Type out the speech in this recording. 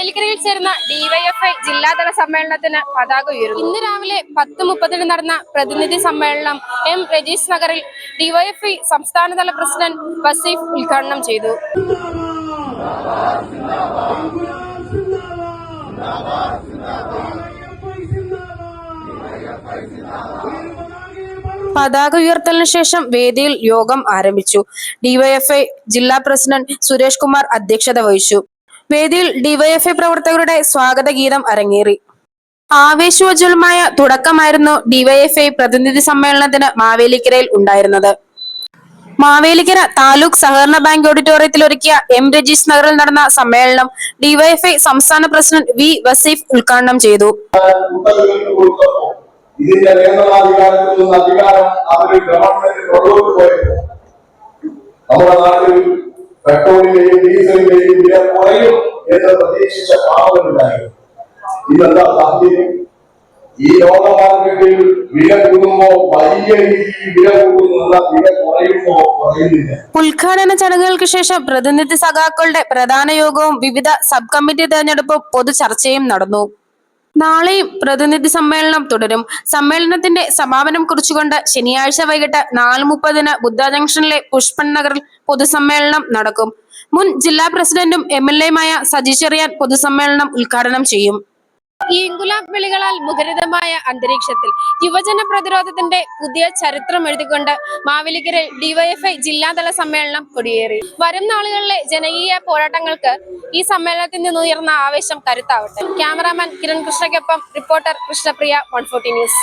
മാവേലിക്കരയിൽ ചേർന്ന ഡിവൈഎഫ്ഐ ജില്ലാതല സമ്മേളനത്തിന് പതാക ഉയർന്നു. ഇന്ന് രാവിലെ 10:30 നടന്ന പ്രതിനിധി സമ്മേളനം എം രജീഷ് നഗറിൽ ഡിവൈഎഫ്ഐ സംസ്ഥാനതല പ്രസിഡന്റ് വസീഫ് ഉദ്ഘാടനം ചെയ്തു. പതാക ഉയർത്തലിന് ശേഷം വേദിയിൽ യോഗം ആരംഭിച്ചു. ഡിവൈഎഫ്ഐ ജില്ലാ പ്രസിഡന്റ് സുരേഷ് കുമാർ അധ്യക്ഷത വഹിച്ചു. വേദിയിൽ ഡിവൈഎഫ്ഐ പ്രവർത്തകരുടെ സ്വാഗത ഗീതം അരങ്ങേറി. ആവേശോജ്വലമായ തുടക്കമായിരുന്നു ഡിവൈഎഫ്ഐ പ്രതിനിധി സമ്മേളനത്തിന് മാവേലിക്കരയിൽ ഉണ്ടായിരുന്നത്. മാവേലിക്കര താലൂക്ക് സഹകരണ ബാങ്ക് ഓഡിറ്റോറിയത്തിൽ ഒരുക്കിയ എം രജീഷ് നഗറിൽ നടന്ന സമ്മേളനം ഡിവൈഎഫ്ഐ സംസ്ഥാന പ്രസിഡന്റ് വി വസീഫ് ഉദ്ഘാടനം ചെയ്തു. ഇതിന്റെ നിയന്ത്രണാധികാരത്തിൽ നിന്ന് അധികാരം അവര് ഗവൺമെന്റ് പുറകോട്ട് പോയപ്പോ നമ്മുടെ നാട്ടിൽ പെട്രോളിന്റെയും ഡീസലിന്റെയും വില കുറയും എന്ന് പ്രതീക്ഷിച്ച പാവങ്ങളുണ്ടായിരുന്നു. ഇതെന്താ സാഹചര്യം? ഈ ലോക മാർക്കറ്റിൽ വില കൂടുമ്പോ വലിയ രീതിയിൽ വില കൂടുന്നുള്ള വില കുറയുമ്പോ കുറയുന്നില്ല. ഉദ്ഘാടന ചടങ്ങുകൾക്ക് ശേഷം പ്രതിനിധി സഖാക്കളുടെ പ്രധാന യോഗവും വിവിധ സബ് കമ്മിറ്റി തെരഞ്ഞെടുപ്പും പൊതു ചർച്ചയും നടന്നു. നാളെയും പ്രതിനിധി സമ്മേളനം തുടരും. സമ്മേളനത്തിന്റെ സമാപനം കുറിച്ചുകൊണ്ട് ശനിയാഴ്ച വൈകിട്ട് 4:30 ബുദ്ധ ജംഗ്ഷനിലെ പുഷ്പൻ നഗറിൽ പൊതുസമ്മേളനം നടക്കും. മുൻ ജില്ലാ പ്രസിഡന്റും MLA-യുമായ സജി ചെറിയാൻ പൊതുസമ്മേളനം ഉദ്ഘാടനം ചെയ്യും. ഈ ഇൻകുലാബ് വിളികളാൽ മുഖരിതമായ അന്തരീക്ഷത്തിൽ യുവജന പ്രതിരോധത്തിന്റെ പുതിയ ചരിത്രം എഴുതിക്കൊണ്ട് മാവേലിക്കരയിൽ ഡിവൈഎഫ്ഐ ജില്ലാതല സമ്മേളനം കൊടിയേറി. വരും നാളുകളിലെ ജനകീയ പോരാട്ടങ്ങൾക്ക് ഈ സമ്മേളനത്തിൽ നിന്ന് ഉയർന്ന ആവേശം കരുത്താവട്ടെ. ക്യാമറാമാൻ കിരൺ കൃഷ്ണയ്ക്കൊപ്പം റിപ്പോർട്ടർ കൃഷ്ണപ്രിയ, 140 ന്യൂസ്.